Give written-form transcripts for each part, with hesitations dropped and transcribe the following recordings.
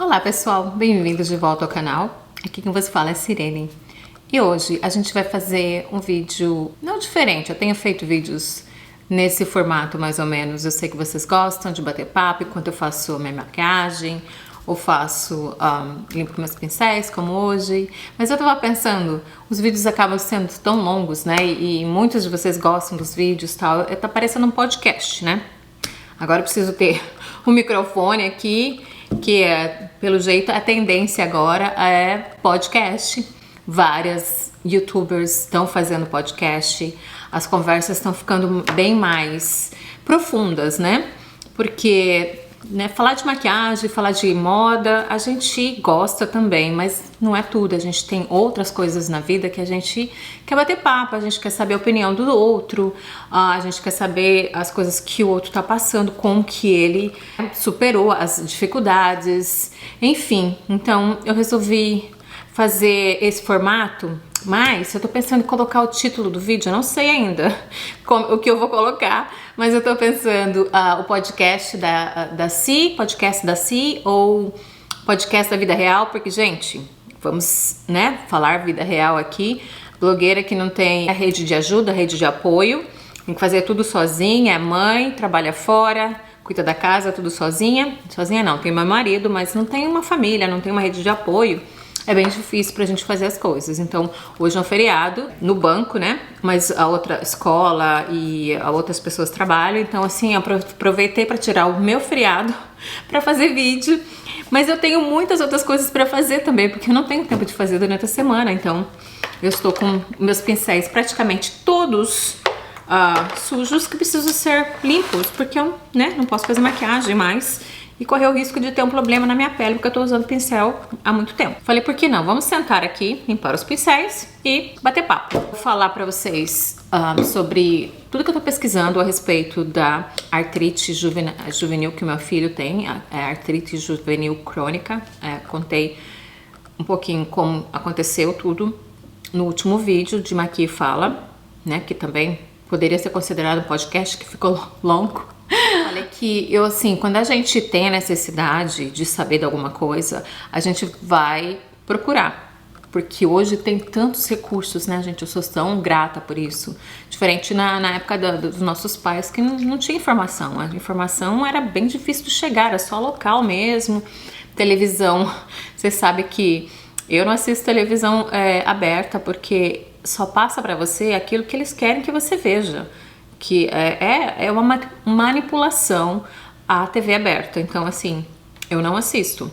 Olá pessoal, bem-vindos de volta ao canal. Aqui quem você fala é Sirene. E hoje a gente vai fazer um vídeo não diferente. Eu tenho feito vídeos nesse formato mais ou menos. Eu sei que vocês gostam de bater papo enquanto eu faço minha maquiagem ou faço limpo meus pincéis, como hoje. Mas eu tava pensando, os vídeos acabam sendo tão longos, né? E muitos de vocês gostam dos vídeos e tal. Tá parecendo um podcast, né? Agora eu preciso ter um microfone aqui, que é, pelo jeito, a tendência agora é podcast. Várias youtubers estão fazendo podcast, as conversas estão ficando bem mais profundas, né? Porque falar de maquiagem, falar de moda, a gente gosta também, mas não é tudo. A gente tem outras coisas na vida que a gente quer bater papo, a gente quer saber a opinião do outro, a gente quer saber as coisas que o outro tá passando, como que ele superou as dificuldades, enfim. Então eu resolvi fazer esse formato, mas eu tô pensando em colocar o título do vídeo, eu não sei ainda o que eu vou colocar, mas eu tô pensando o podcast da Si, podcast da Si ou podcast da vida real, porque, gente, vamos, falar vida real aqui. Blogueira que não tem a rede de ajuda, rede de apoio, tem que fazer tudo sozinha, é mãe, trabalha fora, cuida da casa, tudo sozinha. Sozinha não, tem meu marido, mas não tem uma família, não tem uma rede de apoio. É bem difícil pra gente fazer as coisas. Então, hoje é um feriado no banco, né? Mas a outra escola e outras pessoas trabalham. Então, assim, eu aproveitei pra tirar o meu feriado pra fazer vídeo. Mas eu tenho muitas outras coisas pra fazer também, porque eu não tenho tempo de fazer durante a semana. Então, eu estou com meus pincéis praticamente todos sujos, que precisam ser limpos, porque eu, não posso fazer maquiagem mais e correr o risco de ter um problema na minha pele, porque eu tô usando pincel há muito tempo. Falei, por que não? Vamos sentar aqui, limpar os pincéis e bater papo. Vou falar pra vocês sobre tudo que eu tô pesquisando a respeito da artrite juvenil que meu filho tem, a artrite juvenil crônica. Contei um pouquinho como aconteceu tudo no último vídeo de Maqui Fala, que também poderia ser considerado um podcast que ficou longo. Olha que eu, assim, quando a gente tem a necessidade de saber de alguma coisa, a gente vai procurar. Porque hoje tem tantos recursos, né, gente? Eu sou tão grata por isso. Diferente na época dos nossos pais, que não tinha informação. A informação era bem difícil de chegar, era só local mesmo. Televisão, você sabe que eu não assisto televisão aberta, porque só passa pra você aquilo que eles querem que você veja. Que é uma manipulação à TV aberta. Então, assim, eu não assisto.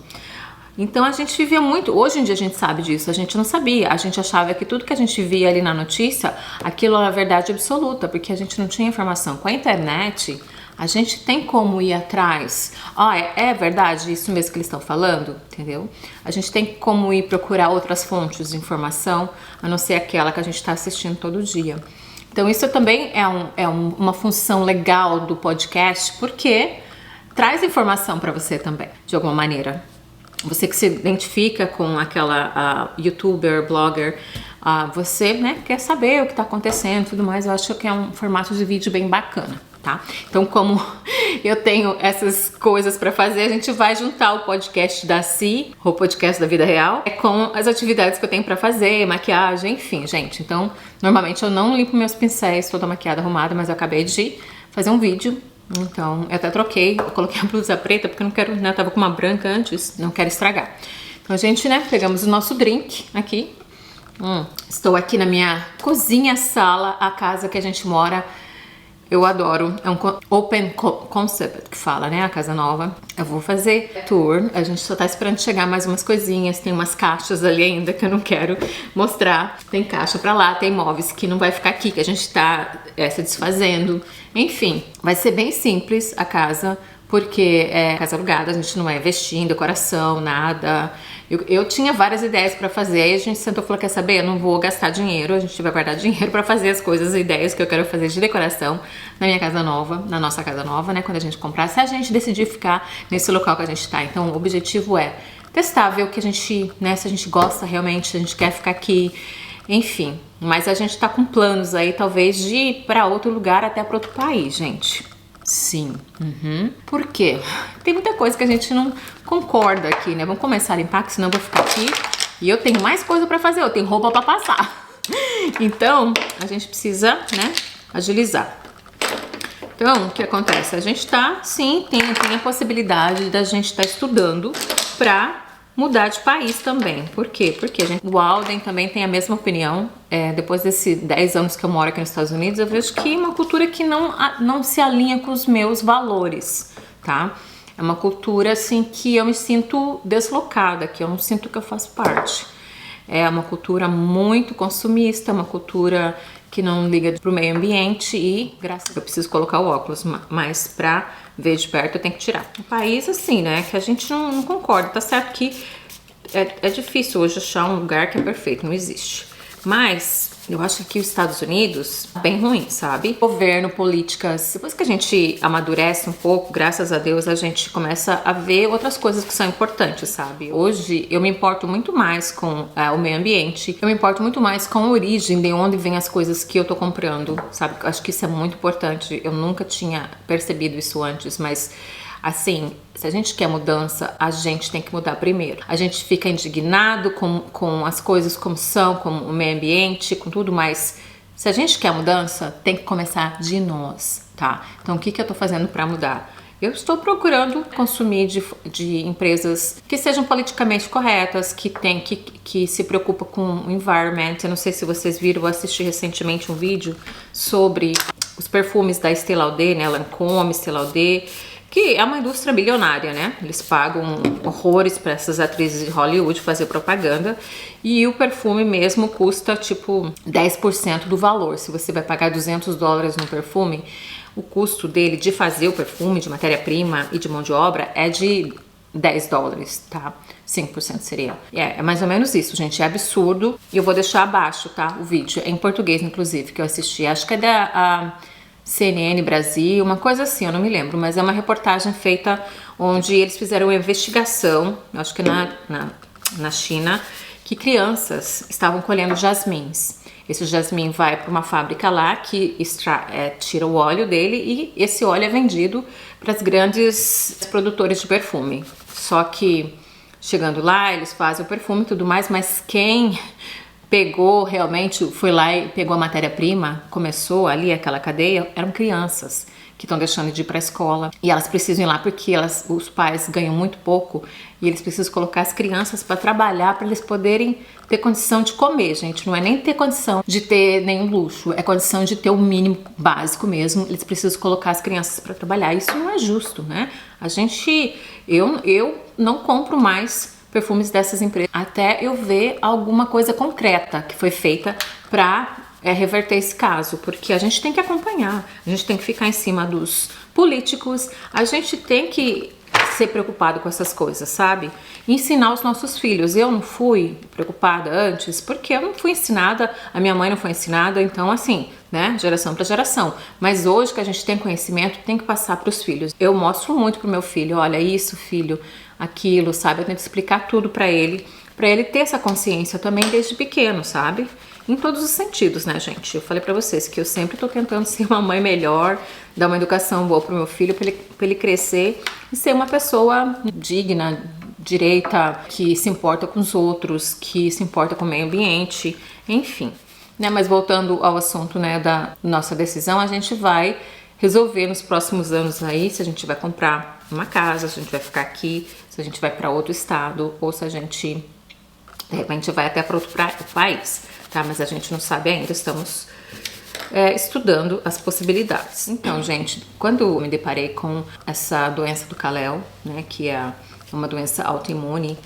Então, a gente vivia muito... Hoje em dia a gente sabe disso, a gente não sabia. A gente achava que tudo que a gente via ali na notícia, aquilo era verdade absoluta, porque a gente não tinha informação. Com a internet, a gente tem como ir atrás. É verdade isso mesmo que eles estão falando? Entendeu? A gente tem como ir procurar outras fontes de informação, a não ser aquela que a gente está assistindo todo dia. Então isso também é uma função legal do podcast, porque traz informação para você também, de alguma maneira. Você que se identifica com aquela youtuber, blogger, você quer saber o que está acontecendo e tudo mais. Eu acho que é um formato de vídeo bem bacana, tá? Então, como eu tenho essas coisas para fazer, a gente vai juntar o podcast da Si, o podcast da vida real, com as atividades que eu tenho para fazer, maquiagem, enfim, gente. Então, normalmente eu não limpo meus pincéis, toda maquiada, arrumada, mas eu acabei de fazer um vídeo. Então, eu até troquei, eu coloquei a blusa preta, porque eu não quero, eu tava com uma branca antes, não quero estragar. Então, a gente, pegamos o nosso drink aqui. Estou aqui na minha cozinha-sala, a casa que a gente mora. Eu adoro, é um open concept que fala, a casa nova. Eu vou fazer tour, a gente só tá esperando chegar mais umas coisinhas. Tem umas caixas ali ainda que eu não quero mostrar. Tem caixa pra lá, tem móveis que não vai ficar aqui, que a gente tá se desfazendo. Enfim, vai ser bem simples a casa, porque é casa alugada, a gente não é investir em decoração, nada. Eu tinha várias ideias pra fazer, aí a gente sentou e falou, quer saber, eu não vou gastar dinheiro, a gente vai guardar dinheiro pra fazer as coisas, as ideias que eu quero fazer de decoração na minha casa nova, na nossa casa nova, quando a gente comprar, se a gente decidir ficar nesse local que a gente tá. Então o objetivo é testar, ver o que a gente, se a gente gosta realmente, se a gente quer ficar aqui, enfim. Mas a gente tá com planos aí, talvez, de ir pra outro lugar, até pra outro país, gente. Sim. Por quê? Tem muita coisa que a gente não concorda aqui, né? Vamos começar a limpar, que senão eu vou ficar aqui e eu tenho mais coisa pra fazer, eu tenho roupa pra passar. Então, a gente precisa, né, agilizar. Então, o que acontece? A gente tá, sim, tem a possibilidade da gente estar estudando pra mudar de país também. Por quê? Porque o Alden também tem a mesma opinião. Depois desses 10 anos que eu moro aqui nos Estados Unidos, eu vejo que é uma cultura que não se alinha com os meus valores, tá? É uma cultura, assim, que eu me sinto deslocada, que eu não sinto que eu faço parte. É uma cultura muito consumista, uma cultura que não liga pro meio ambiente e, eu preciso colocar o óculos, mas pra ver de perto eu tenho que tirar. Um país assim, né, que a gente não concorda, tá certo que é difícil hoje achar um lugar que é perfeito, não existe. Mas eu acho que aqui os Estados Unidos é bem ruim, sabe? Governo, políticas. Depois que a gente amadurece um pouco, graças a Deus, a gente começa a ver outras coisas que são importantes, sabe? Hoje eu me importo muito mais com o meio ambiente, eu me importo muito mais com a origem, de onde vêm as coisas que eu tô comprando, sabe? Acho que isso é muito importante. Eu nunca tinha percebido isso antes, mas assim, se a gente quer mudança, a gente tem que mudar primeiro. A gente fica indignado com as coisas como são, com o meio ambiente, com tudo, mas se a gente quer mudança, tem que começar de nós, tá? Então, o que eu tô fazendo para mudar? Eu estou procurando consumir de empresas que sejam politicamente corretas, que se preocupam com o environment. Eu não sei se vocês viram, eu assisti recentemente um vídeo sobre os perfumes da Estée Lauder, né? Lancôme, Estée Lauder, que é uma indústria bilionária, né? Eles pagam horrores para essas atrizes de Hollywood fazer propaganda e o perfume mesmo custa tipo 10% do valor. Se você vai pagar $200 no perfume, o custo dele de fazer o perfume, de matéria-prima e de mão de obra é de $10, tá? 5% seria. É mais ou menos isso, gente. É absurdo. E eu vou deixar abaixo, tá? O vídeo. É em português, inclusive, que eu assisti. Acho que é da CNN Brasil, uma coisa assim, eu não me lembro, mas é uma reportagem feita onde eles fizeram uma investigação, acho que na China, que crianças estavam colhendo jasmins. Esse jasmim vai para uma fábrica lá que tira o óleo dele e esse óleo é vendido para as grandes produtores de perfume. Só que chegando lá, eles fazem o perfume e tudo mais, mas quem pegou realmente, foi lá e pegou a matéria-prima, começou ali aquela cadeia, eram crianças que estão deixando de ir para a escola e elas precisam ir lá porque os pais ganham muito pouco e eles precisam colocar as crianças para trabalhar para eles poderem ter condição de comer, gente. Não é nem ter condição de ter nenhum luxo, é condição de ter o mínimo básico mesmo. Eles precisam colocar as crianças para trabalhar. Isso não é justo, né? Eu não compro mais perfumes dessas empresas até eu ver alguma coisa concreta que foi feita para reverter esse caso, porque a gente tem que acompanhar, a gente tem que ficar em cima dos políticos, a gente tem que ser preocupado com essas coisas, sabe? Ensinar os nossos filhos. Eu não fui preocupada antes porque eu não fui ensinada, a minha mãe não foi ensinada, então assim, né, geração para geração. Mas hoje que a gente tem conhecimento, tem que passar para os filhos. Eu mostro muito pro meu filho, olha isso, filho, aquilo, sabe? Eu tenho que explicar tudo para ele ter essa consciência também desde pequeno, sabe? Em todos os sentidos, né, gente? Eu falei pra vocês que eu sempre tô tentando ser uma mãe melhor, dar uma educação boa pro meu filho, pra ele crescer e ser uma pessoa digna, direita, que se importa com os outros, que se importa com o meio ambiente, enfim. Né? Mas voltando ao assunto, né, da nossa decisão, a gente vai resolver nos próximos anos aí se a gente vai comprar uma casa, se a gente vai ficar aqui, se a gente vai para outro estado ou se a gente de repente vai até para outro país, tá? Mas a gente não sabe ainda, estamos estudando as possibilidades. Então, gente, quando eu me deparei com essa doença do Kal-El, né, que é uma doença autoimune,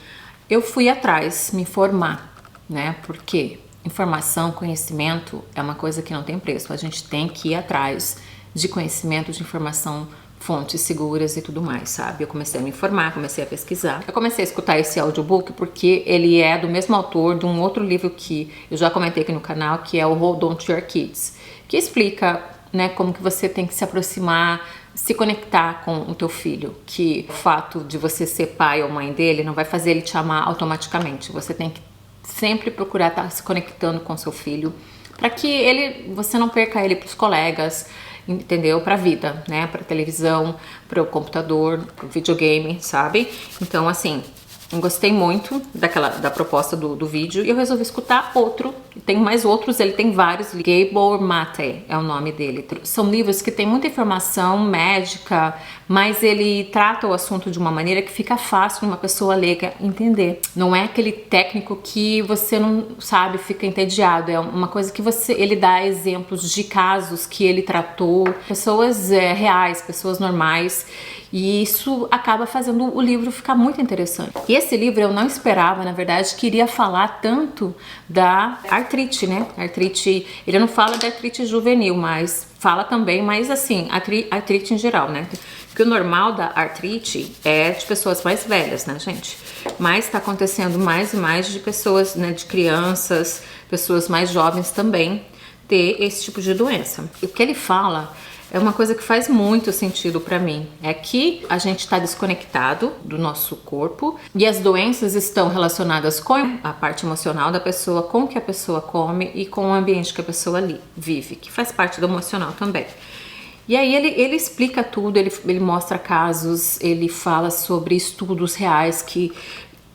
eu fui atrás me informar, né? Porque informação, conhecimento é uma coisa que não tem preço. A gente tem que ir atrás de conhecimento, de informação, fontes seguras e tudo mais, sabe? Eu comecei a me informar, comecei a pesquisar. Eu comecei a escutar esse audiobook porque ele é do mesmo autor de um outro livro que eu já comentei aqui no canal, que é o Hold On To Your Kids, que explica, né, como que você tem que se aproximar, se conectar com o teu filho, que o fato de você ser pai ou mãe dele não vai fazer ele te amar automaticamente. Você tem que sempre procurar estar se conectando com seu filho para que você não perca ele para os colegas entendeu? Pra vida, né? Pra televisão, pro computador, pro videogame, sabe? Então, assim, eu gostei muito da proposta do vídeo e eu resolvi escutar outro. Tem mais outros, ele tem vários. Gabor Mate é o nome dele. São livros que tem muita informação médica, mas ele trata o assunto de uma maneira que fica fácil uma pessoa leiga entender. Não é aquele técnico que você não sabe, fica entediado. É uma coisa que ele dá exemplos de casos que ele tratou, pessoas reais, pessoas normais. E isso acaba fazendo o livro ficar muito interessante. E esse livro eu não esperava, na verdade, que iria falar tanto da artrite, né? Artrite, ele não fala da artrite juvenil, mas fala também, mas assim, artrite em geral, né? Porque o normal da artrite é de pessoas mais velhas, né, gente? Mas tá acontecendo mais e mais de pessoas, né, de crianças, pessoas mais jovens também ter esse tipo de doença. E o que ele fala é uma coisa que faz muito sentido pra mim. É que a gente está desconectado do nosso corpo e as doenças estão relacionadas com a parte emocional da pessoa, com o que a pessoa come e com o ambiente que a pessoa vive, que faz parte do emocional também. E aí ele explica tudo, ele mostra casos, ele fala sobre estudos reais que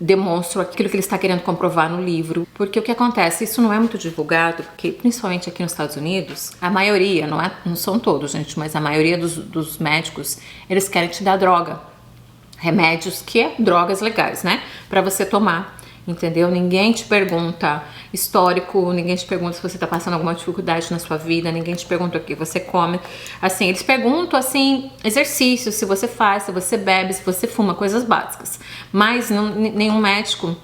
demonstram aquilo que ele está querendo comprovar no livro. Porque o que acontece, isso não é muito divulgado, porque principalmente aqui nos Estados Unidos, a maioria, não são todos, gente, mas a maioria dos médicos, eles querem te dar droga. Remédios que é drogas legais, né? Pra você tomar. Entendeu? Ninguém te pergunta histórico, ninguém te pergunta se você tá passando alguma dificuldade na sua vida, ninguém te pergunta o que você come. Assim, eles perguntam, assim, exercícios, se você faz, se você bebe, se você fuma, coisas básicas. Mas nenhum médico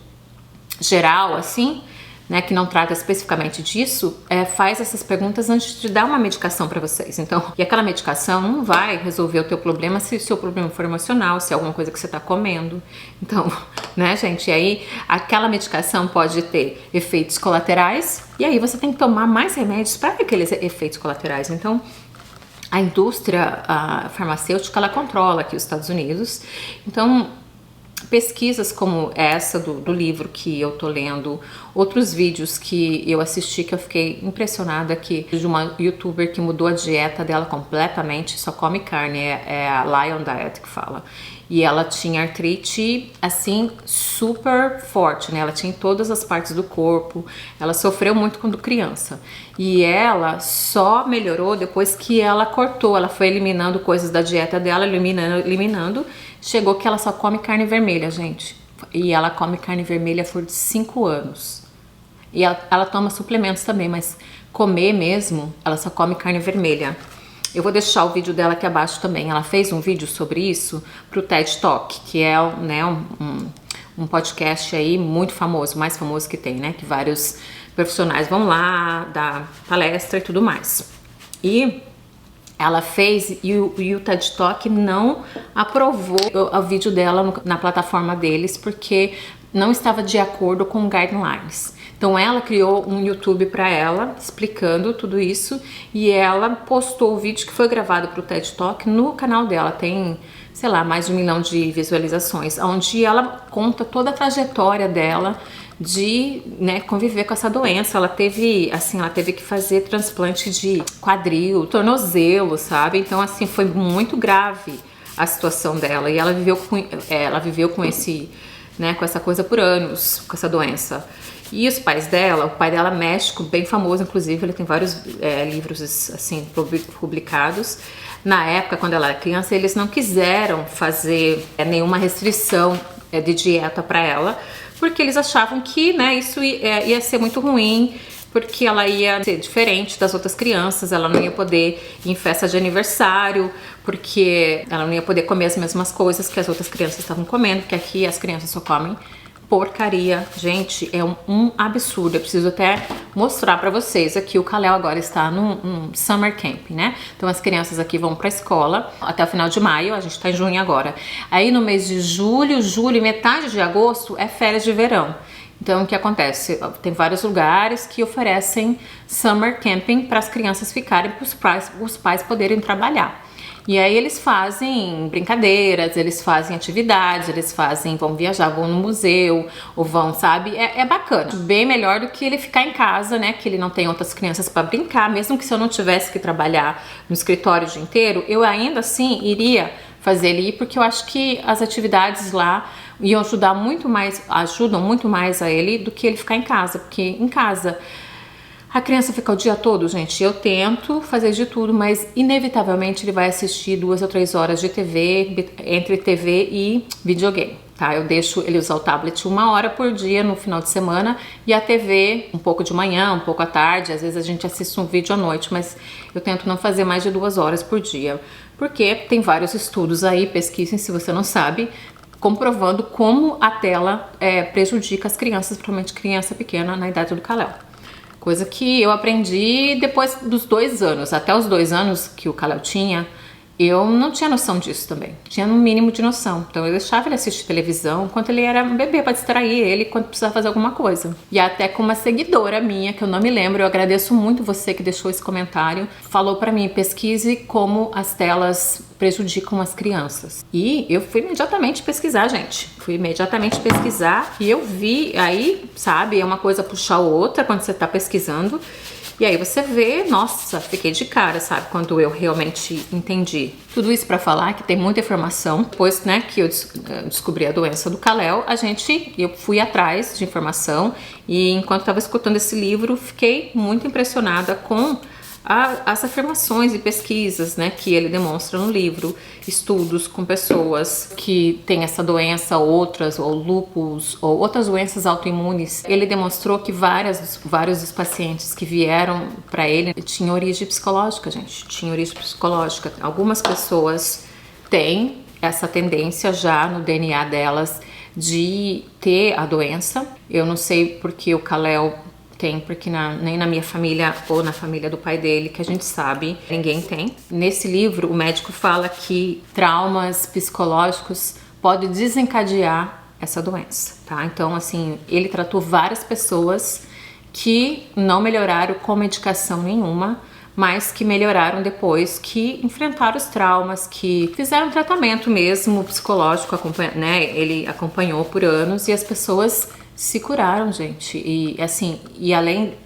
geral, assim, né, que não trata especificamente disso, faz essas perguntas antes de dar uma medicação para vocês. Então, e aquela medicação não vai resolver o teu problema se o seu problema for emocional, se é alguma coisa que você tá comendo. Então, né, gente, e aí aquela medicação pode ter efeitos colaterais e aí você tem que tomar mais remédios para aqueles efeitos colaterais. Então, a indústria farmacêutica, ela controla aqui os Estados Unidos. Então, pesquisas como essa do livro que eu tô lendo, outros vídeos que eu assisti que eu fiquei impressionada aqui, de uma youtuber que mudou a dieta dela completamente, só come carne, é a Lion Diet que fala. E ela tinha artrite, assim, super forte, né? Ela tinha em todas as partes do corpo, ela sofreu muito quando criança. E ela só melhorou depois que ela cortou, ela foi eliminando coisas da dieta dela, eliminando. Chegou que ela só come carne vermelha, gente. E ela come carne vermelha por 5 anos. E ela toma suplementos também, mas comer mesmo, ela só come carne vermelha. Eu vou deixar o vídeo dela aqui abaixo também. Ela fez um vídeo sobre isso pro TED Talk, que é, né, um podcast aí muito famoso, mais famoso que tem, né? Que vários profissionais vão lá dar palestra e tudo mais. E ela fez e o TED Talk não aprovou o vídeo dela na plataforma deles porque não estava de acordo com guidelines. Então ela criou um YouTube para ela explicando tudo isso e ela postou o vídeo que foi gravado para o TED Talk no canal dela. Tem, sei lá, mais de 1 milhão de visualizações, onde ela conta toda a trajetória dela de, né, conviver com essa doença. Ela teve que fazer transplante de quadril, tornozelo, sabe? Então, assim, foi muito grave a situação dela e ela viveu com esse, né, com essa coisa por anos, com essa doença. E os pais dela, o pai dela é médico, bem famoso, inclusive, ele tem vários livros, assim, publicados. Na época, quando ela era criança, eles não quiseram fazer nenhuma restrição de dieta para ela, porque eles achavam que, né, isso ia ser muito ruim, porque ela ia ser diferente das outras crianças, ela não ia poder ir em festa de aniversário, porque ela não ia poder comer as mesmas coisas que as outras crianças estavam comendo, porque aqui as crianças só comem porcaria. Gente, é um absurdo. Eu preciso até mostrar pra vocês aqui. O Kalel agora está num summer camp, né? Então as crianças aqui vão pra escola até o final de maio. A gente tá em junho agora. Aí no mês de julho e metade de agosto é férias de verão. Então o que acontece? Tem vários lugares que oferecem summer camping para as crianças ficarem, para os pais poderem trabalhar. E aí eles fazem brincadeiras, eles fazem atividades, vão viajar, vão no museu, ou vão, sabe? É bacana. Bem melhor do que ele ficar em casa, né? Que ele não tem outras crianças para brincar. Mesmo que se eu não tivesse que trabalhar no escritório o dia inteiro, eu ainda assim iria fazer ele ir, porque eu acho que as atividades lá iam ajudam muito mais a ele do que ele ficar em casa. Porque em casa a criança fica o dia todo, gente. Eu tento fazer de tudo, mas inevitavelmente ele vai assistir 2 ou 3 horas de TV, entre TV e videogame, tá? Eu deixo ele usar o tablet 1 hora por dia no final de semana e a TV um pouco de manhã, um pouco à tarde. Às vezes a gente assiste um vídeo à noite, mas eu tento não fazer mais de 2 horas por dia, porque tem vários estudos aí, pesquisem se você não sabe, comprovando como a tela prejudica as crianças, principalmente criança pequena na idade do Kalel. Coisa que eu aprendi depois dos 2 anos. Até os 2 anos que o Kalel tinha, eu não tinha noção disso também. Tinha no mínimo de noção. Então eu deixava ele assistir televisão enquanto ele era um bebê, para distrair ele quando precisava fazer alguma coisa. E até com uma seguidora minha, que eu não me lembro, eu agradeço muito você que deixou esse comentário, falou pra mim: pesquise como as telas prejudicam as crianças. E eu fui imediatamente pesquisar, gente. Fui imediatamente pesquisar e eu vi aí, sabe, é uma coisa puxar a outra quando você tá pesquisando. E aí você vê, nossa, fiquei de cara, sabe, quando eu realmente entendi. Tudo isso pra falar que tem muita informação. Depois, né, que eu descobri a doença do Kalel, eu fui atrás de informação e enquanto estava escutando esse livro, fiquei muito impressionada com as afirmações e pesquisas, né, que ele demonstra no livro, estudos com pessoas que têm essa doença, outras, ou lúpus, ou outras doenças autoimunes. Ele demonstrou que vários dos pacientes que vieram para ele tinham origem psicológica, gente, tinha origem psicológica. Algumas pessoas têm essa tendência já no DNA delas de ter a doença. Eu não sei porque o Kalel tem, porque nem na minha família ou na família do pai dele, que a gente sabe, ninguém tem. Nesse livro, o médico fala que traumas psicológicos podem desencadear essa doença, tá? Então, assim, ele tratou várias pessoas que não melhoraram com medicação nenhuma, mas que melhoraram depois, que enfrentaram os traumas, que fizeram tratamento mesmo psicológico, né? Ele acompanhou por anos e as pessoas se curaram, gente. E assim,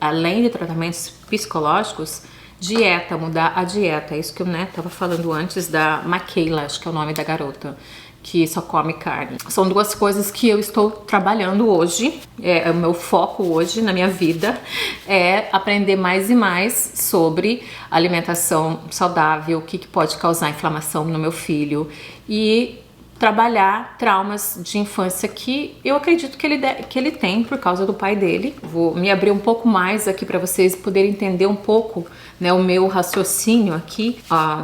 além de tratamentos psicológicos, dieta, mudar a dieta. É isso que eu, né, tava falando antes da Michaela, acho que é o nome da garota, que só come carne. São 2 coisas que eu estou trabalhando hoje. O meu foco hoje na minha vida é aprender mais e mais sobre alimentação saudável, o que pode causar inflamação no meu filho e trabalhar traumas de infância que eu acredito que ele tem por causa do pai dele. Vou me abrir um pouco mais aqui para vocês poderem entender um pouco, né, o meu raciocínio aqui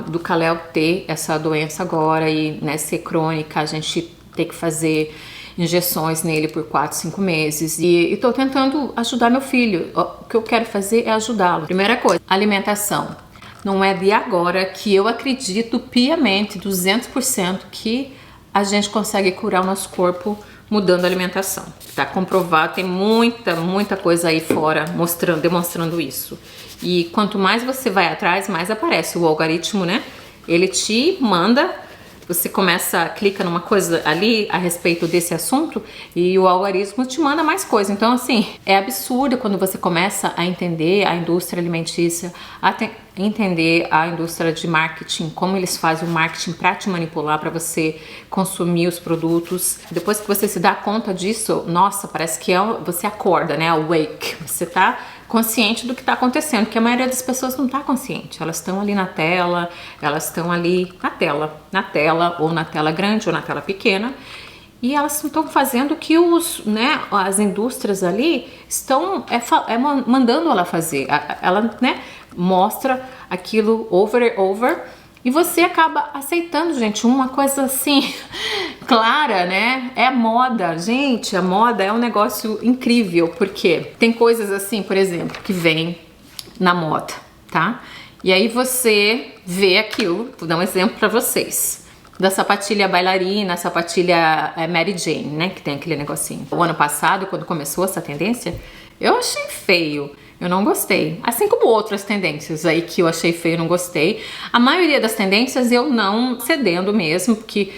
do Kalel ter essa doença agora e, né, ser crônica, a gente ter que fazer injeções nele por 4, 5 meses. E tô tentando ajudar meu filho. O que eu quero fazer é ajudá-lo. Primeira coisa, alimentação. Não é de agora que eu acredito piamente, 200%, que a gente consegue curar o nosso corpo mudando a alimentação. Tá comprovado, tem muita coisa aí fora demonstrando isso. E quanto mais você vai atrás, mais aparece o algoritmo, né? Ele te manda, você clica numa coisa ali a respeito desse assunto e o algoritmo te manda mais coisa. Então, assim, é absurdo quando você começa a entender a indústria alimentícia, entender a indústria de marketing, como eles fazem o marketing para te manipular, para você consumir os produtos. Depois que você se dá conta disso, nossa, parece que você acorda, né? Awake. Você tá consciente do que está acontecendo, porque a maioria das pessoas não está consciente. Elas estão ali na tela, na tela, ou na tela grande ou na tela pequena, e elas estão fazendo o que as indústrias ali estão mandando ela fazer. Ela, né, mostra aquilo over and over e você acaba aceitando, gente, uma coisa assim clara, né? É a moda, gente, a moda é um negócio incrível, porque tem coisas assim, por exemplo, que vem na moda, tá? E aí você vê aquilo, vou dar um exemplo pra vocês, da sapatilha bailarina, sapatilha Mary Jane, né, que tem aquele negocinho. O ano passado, quando começou essa tendência, eu achei feio. Eu não gostei. Assim como outras tendências aí que eu achei feio e não gostei. A maioria das tendências eu não cedendo mesmo, porque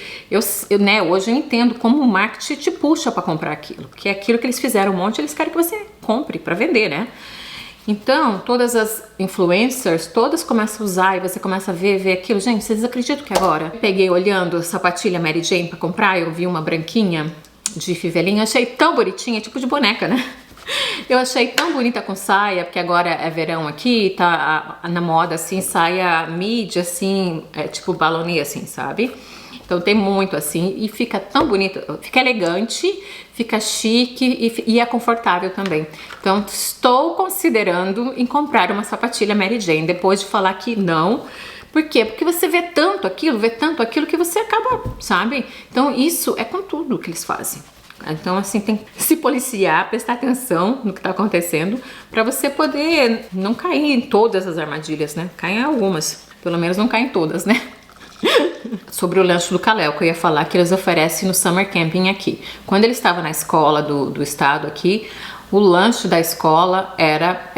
né, hoje eu entendo como o marketing te puxa para comprar aquilo. Que é aquilo que eles fizeram um monte, eles querem que você compre para vender, né? Então, todas as influencers, todas começam a usar e você começa a ver aquilo. Gente, vocês acreditam que agora eu peguei olhando a sapatilha Mary Jane pra comprar, eu vi uma branquinha de fivelinha, achei tão bonitinha, tipo de boneca, né? Eu achei tão bonita com saia, porque agora é verão aqui, tá na moda assim, saia mid, assim, tipo balonê, assim, sabe? Então tem muito assim, e fica tão bonito, fica elegante, fica chique e é confortável também. Então estou considerando em comprar uma sapatilha Mary Jane, depois de falar que não. Por quê? Porque você vê tanto aquilo que você acaba, sabe? Então isso é com tudo que eles fazem. Então assim, tem que se policiar, prestar atenção no que tá acontecendo, para você poder não cair em todas as armadilhas, né? Cair em algumas, pelo menos não cair em todas, né? Sobre o lanche do Kalel, que eu ia falar que eles oferecem no Summer Camping aqui. Quando ele estava na escola do estado aqui, o lanche da escola era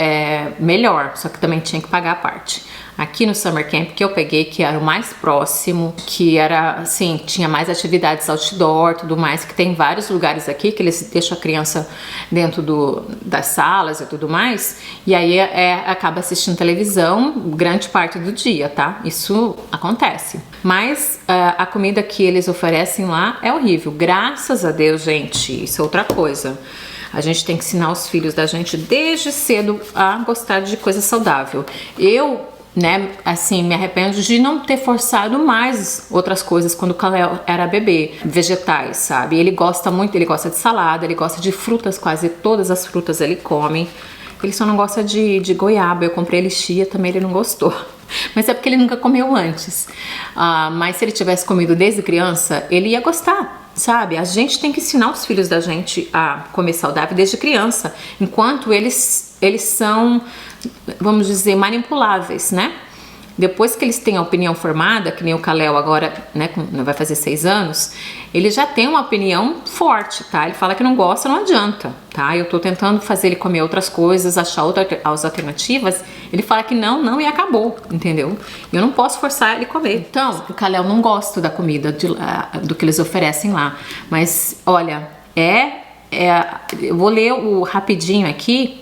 melhor, só que também tinha que pagar a parte. Aqui no Summer Camp que eu peguei, que era o mais próximo, que era assim, tinha mais atividades outdoor, tudo mais, que tem vários lugares aqui que eles deixam a criança dentro das salas e tudo mais, e aí acaba assistindo televisão grande parte do dia, tá? Isso acontece. Mas a comida que eles oferecem lá é horrível. Graças a Deus, gente, isso é outra coisa. A gente tem que ensinar os filhos da gente desde cedo a gostar de coisa saudável. Eu, né, assim, me arrependo de não ter forçado mais outras coisas quando o Kalel era bebê, vegetais, sabe? Ele gosta muito, ele gosta de salada, ele gosta de frutas, quase todas as frutas ele come. Ele só não gosta de goiaba. Eu comprei ele chia, também ele não gostou. Mas é porque ele nunca comeu antes. Mas se ele tivesse comido desde criança, ele ia gostar, sabe? A gente tem que ensinar os filhos da gente a comer saudável desde criança, enquanto eles são, vamos dizer, manipuláveis, né? Depois que eles têm a opinião formada, que nem o Kalel agora, né, vai fazer 6 anos, ele já tem uma opinião forte, tá? Ele fala que não gosta, não adianta, tá? Eu tô tentando fazer ele comer outras coisas, achar as alternativas, ele fala que não e acabou, entendeu? Eu não posso forçar ele a comer. Então, o Kalel não gosta da comida, do que eles oferecem lá, mas, olha, eu vou ler rapidinho aqui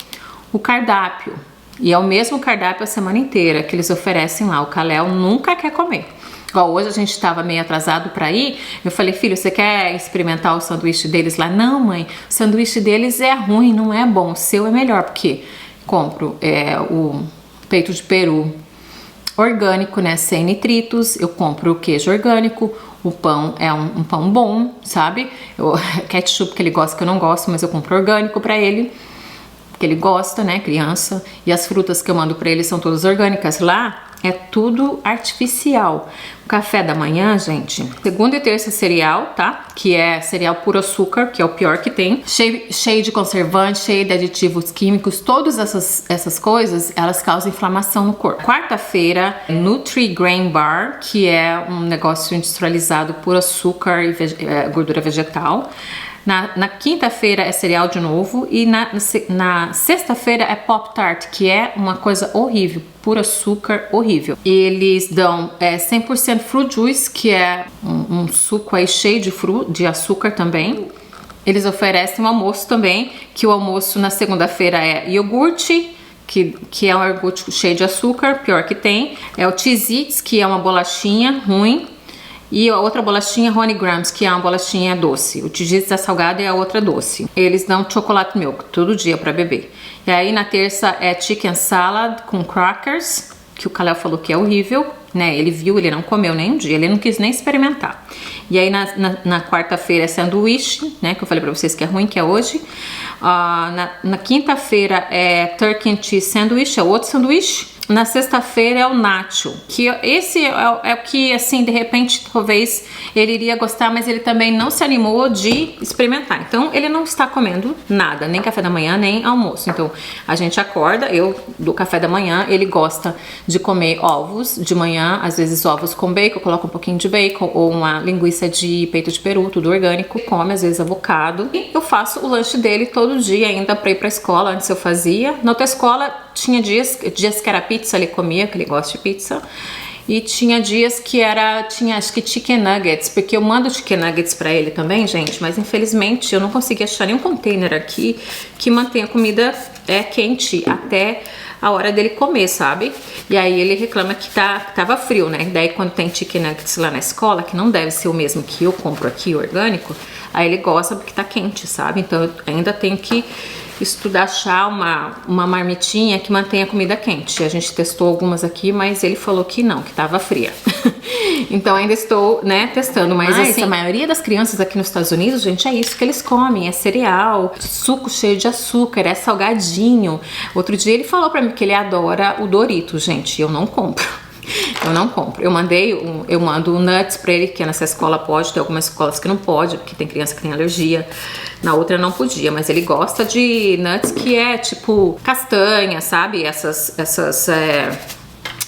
o cardápio. E é o mesmo cardápio a semana inteira que eles oferecem lá. O Kalel nunca quer comer. Igual hoje a gente estava meio atrasado para ir. Eu falei, filho, você quer experimentar o sanduíche deles lá? Não, mãe, o sanduíche deles é ruim, não é bom. O seu é melhor, porque compro o peito de peru orgânico, né, sem nitritos. Eu compro o queijo orgânico. O pão é um pão bom, sabe? Ketchup que ele gosta, que eu não gosto, mas eu compro orgânico para ele. Que ele gosta, né, criança, e as frutas que eu mando para ele são todas orgânicas. Lá é tudo artificial. O café da manhã, gente, segunda e terça cereal, tá? Que é cereal puro açúcar, que é o pior que tem, cheio de conservante, cheio de aditivos químicos. Todas essas coisas, elas causam inflamação no corpo. Quarta-feira, Nutri-Grain Bar, que é um negócio industrializado por açúcar e gordura vegetal. Na quinta-feira é cereal de novo e na sexta-feira é Pop-Tart, que é uma coisa horrível, puro açúcar, horrível. Eles dão 100% Fruit Juice, que é um suco aí cheio de açúcar também. Eles oferecem um almoço também, que o almoço na segunda-feira é iogurte, que é um iogurte cheio de açúcar, pior que tem. É o Cheez-Its, que é uma bolachinha ruim. E a outra bolachinha, Honey Grams, que é uma bolachinha doce. O Cheez-Its é salgado e a outra doce. Eles dão chocolate milk todo dia para beber. E aí na terça é chicken salad com crackers, que o Kalel falou que é horrível, né? Ele viu, ele não comeu nem um dia, ele não quis nem experimentar. E aí na quarta-feira é sanduíche, né? Que eu falei pra vocês que é ruim, que é hoje. Na quinta-feira é turkey and cheese sandwich, é outro sanduíche. Na sexta-feira é o nacho, que esse é o que, assim, de repente, talvez ele iria gostar, mas ele também não se animou de experimentar. Então, ele não está comendo nada, nem café da manhã, nem almoço. Então, a gente acorda, eu do café da manhã, ele gosta de comer ovos de manhã, às vezes ovos com bacon, eu coloco um pouquinho de bacon, ou uma linguiça de peito de peru, tudo orgânico, come às vezes avocado. E eu faço o lanche dele todo dia ainda pra ir pra escola, antes eu fazia. Na outra escola, tinha dias que era pizza, ele comia, que ele gosta de pizza. E tinha dias que tinha acho que chicken nuggets, porque eu mando chicken nuggets pra ele também, gente, mas infelizmente eu não consegui achar nenhum container aqui que mantenha a comida quente até a hora dele comer, sabe? E aí ele reclama que tava frio, né? Daí quando tem chicken nuggets lá na escola, que não deve ser o mesmo que eu compro aqui, orgânico, aí ele gosta porque tá quente, sabe? Então eu ainda tenho que estudar, achar uma marmitinha que mantenha a comida quente. A gente testou algumas aqui, mas ele falou que não, que tava fria. Então ainda estou, né, testando. Mas assim, a maioria das crianças aqui nos Estados Unidos, gente, é isso que eles comem. É cereal, suco cheio de açúcar, é salgadinho. Outro dia ele falou pra mim que ele adora o Doritos, gente. Eu não compro. Eu não compro. Eu mando nuts pra ele, que nessa escola pode, tem algumas escolas que não pode, porque tem criança que tem alergia. Na outra não podia, mas ele gosta de nuts que é tipo castanha, sabe?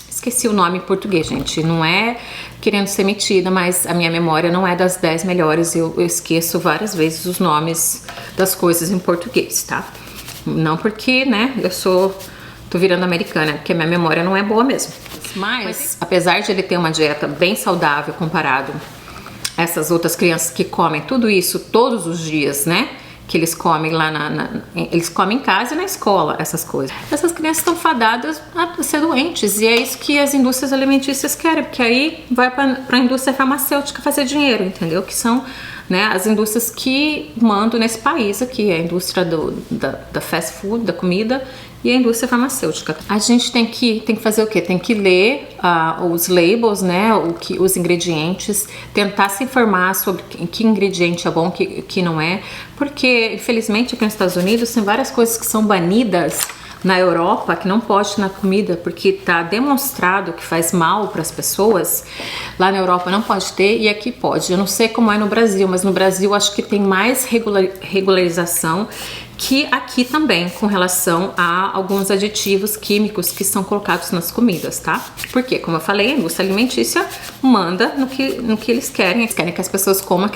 Esqueci o nome em português, gente. Não é querendo ser metida, mas a minha memória não é das 10 melhores. Eu esqueço várias vezes os nomes das coisas em português, tá? Não porque, né, tô virando americana, porque a minha memória não é boa mesmo. Mas apesar de ele ter uma dieta bem saudável comparado a essas outras crianças que comem tudo isso todos os dias, né? Que eles comem lá eles comem em casa e na escola, essas coisas. Essas crianças estão fadadas a ser doentes, e é isso que as indústrias alimentícias querem, porque aí vai para a indústria farmacêutica fazer dinheiro, entendeu? Que são, né, as indústrias que mandam nesse país aqui, a indústria da fast food, da comida, e a indústria farmacêutica. A gente tem que fazer o quê? Tem que ler os labels, né? Os ingredientes, tentar se informar sobre que ingrediente é bom, que não é, porque infelizmente aqui nos Estados Unidos tem várias coisas que são banidas na Europa, que não pode na comida, porque tá demonstrado que faz mal para as pessoas. Lá na Europa não pode ter e aqui pode. Eu não sei como é no Brasil, mas no Brasil acho que tem mais regularização que aqui também, com relação a alguns aditivos químicos que são colocados nas comidas, tá? Porque, como eu falei, a indústria alimentícia manda no que eles querem. Eles querem que as pessoas comam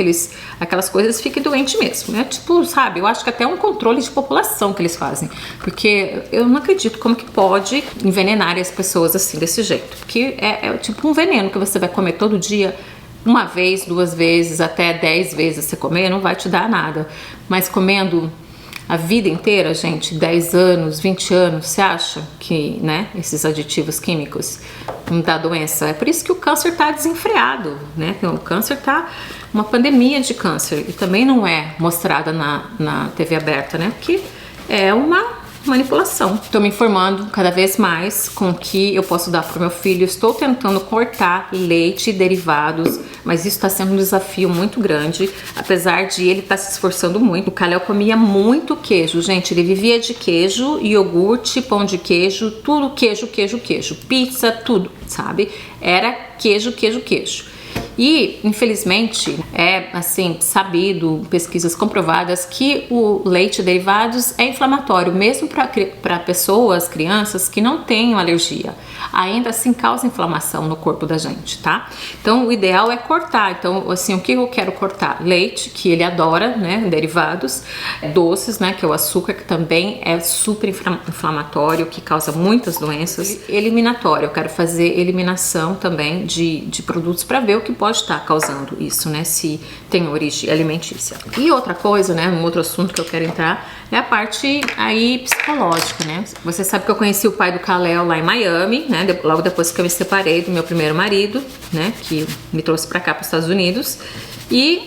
aquelas coisas e fiquem doentes mesmo, né? Tipo, sabe, eu acho que até um controle de população que eles fazem. Porque eu não acredito como que pode envenenar as pessoas assim, desse jeito. Porque é tipo um veneno que você vai comer todo dia. Uma vez, 2 vezes, até 10 vezes você comer, não vai te dar nada. Mas comendo a vida inteira, gente, 10 anos, 20 anos, você acha que, né, esses aditivos químicos não dá doença? É por isso que o câncer tá desenfreado, né? O câncer tá uma pandemia de câncer e também não é mostrada na TV aberta, né? Porque é uma manipulação. Estou me informando cada vez mais com o que eu posso dar para o meu filho. Estou tentando cortar leite e derivados, mas isso está sendo um desafio muito grande, apesar de ele estar se esforçando muito. O Kalel comia muito queijo, gente. Ele vivia de queijo, iogurte, pão de queijo, tudo queijo, pizza, tudo, sabe? Era queijo. E, infelizmente, é assim, sabido, pesquisas comprovadas, que o leite e derivados é inflamatório, mesmo para pessoas, crianças que não tenham alergia. Ainda assim causa inflamação no corpo da gente, tá? Então, o ideal é cortar. Então, assim, o que eu quero cortar? Leite, que ele adora, né? Derivados, doces, né? Que é o açúcar, que também é super inflamatório, que causa muitas doenças. Eliminatório, eu quero fazer eliminação também de produtos para ver o que pode estar causando isso, né? Se tem origem alimentícia. E outra coisa, né? Um outro assunto que eu quero entrar é a parte aí psicológica, né? Você sabe que eu conheci o pai do Kalel lá em Miami, né? Logo depois que eu me separei do meu primeiro marido, né? Que me trouxe pra cá, para os Estados Unidos. E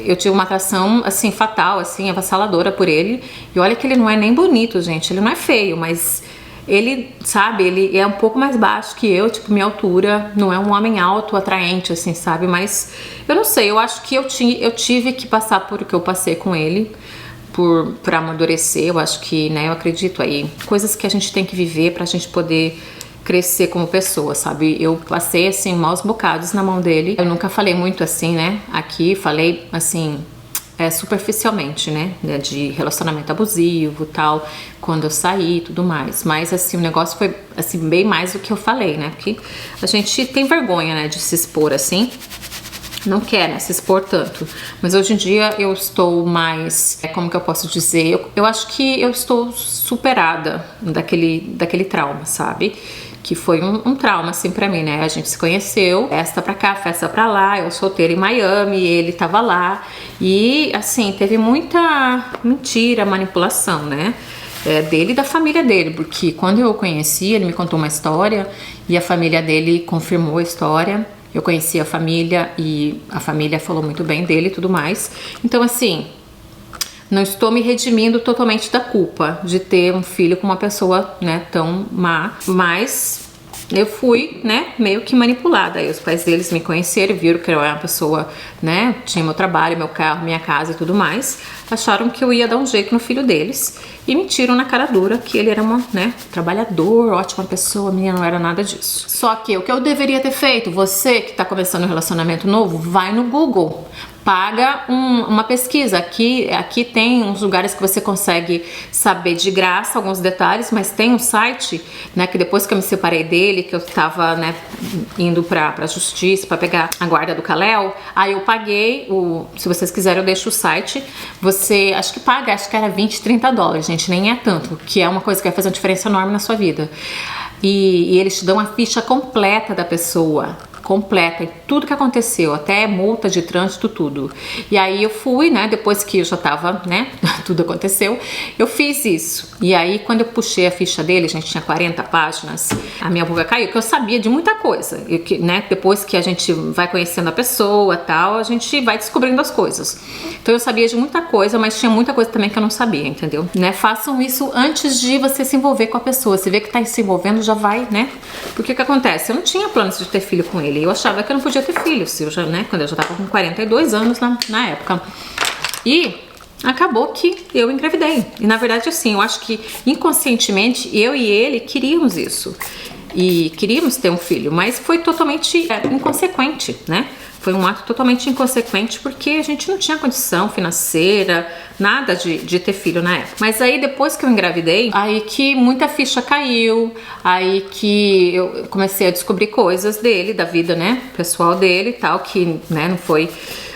eu tive uma atração, assim, fatal, assim, avassaladora por ele. E olha que ele não é nem bonito, gente. Ele não é feio, mas ele, sabe, ele é um pouco mais baixo que eu, tipo, minha altura. Não é um homem alto, atraente, assim, sabe? Mas eu não sei, eu acho que eu tive que passar por o que eu passei com ele por amadurecer, eu acho que, né, eu acredito aí, coisas que a gente tem que viver pra gente poder crescer como pessoa, sabe? Eu passei, assim, maus bocados na mão dele. Eu nunca falei muito assim, né? Aqui, falei, assim, superficialmente, né? De relacionamento abusivo e tal, quando eu saí e tudo mais. Mas, assim, o negócio foi, assim, bem mais do que eu falei, né? Porque a gente tem vergonha, né, de se expor assim. Não quer, né, se expor tanto. Mas hoje em dia eu estou mais, como que eu posso dizer? Eu acho que eu estou superada daquele trauma, sabe? Que foi um trauma, assim, pra mim, né? A gente se conheceu, festa pra cá, festa pra lá, eu solteira em Miami, ele tava lá. E, assim, teve muita mentira, manipulação, né? Dele e da família dele, porque quando eu o conheci, ele me contou uma história e a família dele confirmou a história. Eu conheci a família e a família falou muito bem dele e tudo mais. Então, assim, não estou me redimindo totalmente da culpa de ter um filho com uma pessoa, né, tão má, mas eu fui, né, meio que manipulada. Aí os pais deles me conheceram, viram que eu era uma pessoa, né, tinha meu trabalho, meu carro, minha casa e tudo mais, acharam que eu ia dar um jeito no filho deles e mentiram na cara dura que ele era trabalhador, ótima pessoa, a minha não era nada disso. Só que o que eu deveria ter feito, você que tá começando um relacionamento novo, vai no Google, paga uma pesquisa. Aqui tem uns lugares que você consegue saber de graça alguns detalhes, mas tem um site, né, que depois que eu me separei dele, que eu tava, né, indo pra justiça, pra pegar a guarda do Kal-El, aí eu paguei, se vocês quiserem eu deixo o site, acho que paga, acho que era 20, 30 dólares, gente, nem é tanto, que é uma coisa que vai fazer uma diferença enorme na sua vida. E eles te dão a ficha completa da pessoa, completa, tudo que aconteceu, até multa de trânsito, tudo. E aí eu fui, né, depois que eu já tava, né, tudo aconteceu, eu fiz isso. E aí quando eu puxei a ficha dele, a gente tinha 40 páginas, a minha boca caiu, que eu sabia de muita coisa, né, depois que a gente vai conhecendo a pessoa, tal, a gente vai descobrindo as coisas. Então eu sabia de muita coisa, mas tinha muita coisa também que eu não sabia, entendeu? Né, façam isso antes de você se envolver com a pessoa. Você vê que tá se envolvendo, já vai, né? Porque o que acontece? Eu não tinha planos de ter filho com ele. Eu achava que eu não podia ter filho, né, quando eu já tava com 42 anos na época. E acabou que eu engravidei. E na verdade, assim, eu acho que inconscientemente eu e ele queríamos isso. E queríamos ter um filho, mas foi totalmente inconsequente, né? Foi um ato totalmente inconsequente porque a gente não tinha condição financeira, nada de ter filho na época. Mas aí depois que eu engravidei, aí que muita ficha caiu, aí que eu comecei a descobrir coisas dele, da vida, né, pessoal dele e tal, que, né, não foi,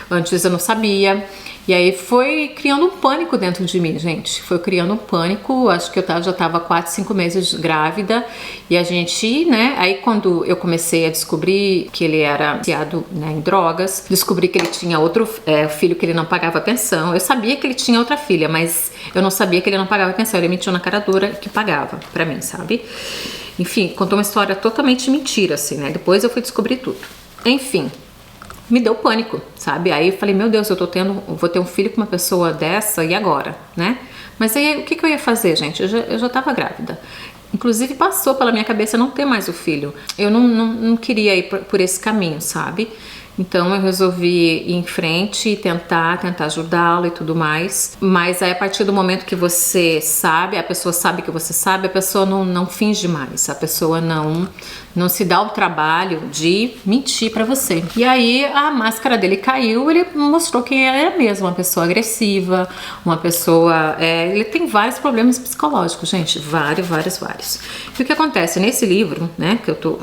antes eu não sabia. E aí foi criando um pânico dentro de mim, gente. Foi criando um pânico, acho que eu já tava 4, 5 meses grávida. E a gente, né, aí quando eu comecei a descobrir que ele era viciado, né, em drogas, descobri que ele tinha outro filho que ele não pagava pensão. Eu sabia que ele tinha outra filha, mas eu não sabia que ele não pagava pensão. Ele mentiu na cara dura que pagava pra mim, sabe? Enfim, contou uma história totalmente mentira, assim, né? Depois eu fui descobrir tudo. Enfim, me deu pânico, sabe? Aí eu falei, meu Deus, vou ter um filho com uma pessoa dessa, e agora, né? Mas aí o que eu ia fazer, gente? Eu já tava grávida. Inclusive passou pela minha cabeça não ter mais o filho. Eu não queria ir por esse caminho, sabe? Então eu resolvi ir em frente e tentar ajudá-lo e tudo mais. Mas aí a partir do momento que você sabe, a pessoa sabe que você sabe, a pessoa não finge mais. A pessoa não se dá o trabalho de mentir pra você. E aí a máscara dele caiu, ele mostrou quem ele era mesmo, uma pessoa agressiva, uma pessoa... ele tem vários problemas psicológicos, gente, vários. E o que acontece nesse livro, né, que eu tô...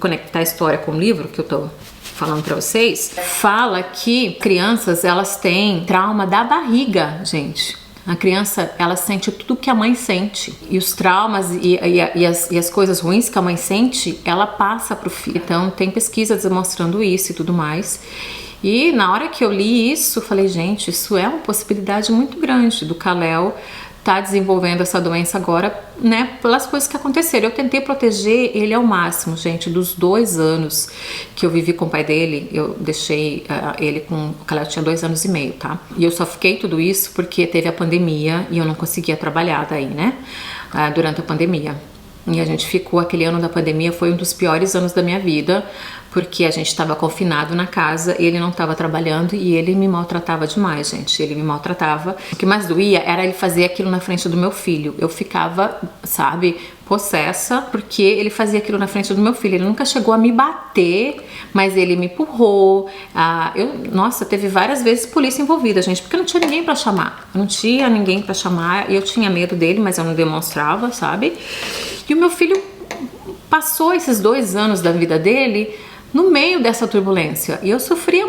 conectar a história com o livro que eu tô falando pra vocês, fala que crianças, elas têm trauma da barriga, gente. A criança, ela sente tudo que a mãe sente. E os traumas e as coisas ruins que a mãe sente, ela passa pro filho. Então, tem pesquisas demonstrando isso e tudo mais. E na hora que eu li isso, falei, gente, isso é uma possibilidade muito grande do Kal-El tá desenvolvendo essa doença agora, né, pelas coisas que aconteceram. Eu tentei proteger ele ao máximo, gente, dos 2 anos que eu vivi com o pai dele, eu deixei ele com... O Kal-El tinha 2 anos e meio, tá? E eu só fiquei tudo isso porque teve a pandemia e eu não conseguia trabalhar daí, né, durante a pandemia. E a gente ficou, aquele ano da pandemia foi um dos piores anos da minha vida, porque a gente estava confinado na casa, ele não estava trabalhando e ele me maltratava demais, gente. Ele me maltratava. O que mais doía era ele fazer aquilo na frente do meu filho. Eu ficava, sabe, possessa, porque ele fazia aquilo na frente do meu filho. Ele nunca chegou a me bater, mas ele me empurrou. Nossa, teve várias vezes polícia envolvida, gente, porque não tinha ninguém pra chamar. Não tinha ninguém pra chamar. Eu tinha medo dele, mas eu não demonstrava, sabe? E o meu filho passou esses 2 anos da vida dele no meio dessa turbulência. E eu sofria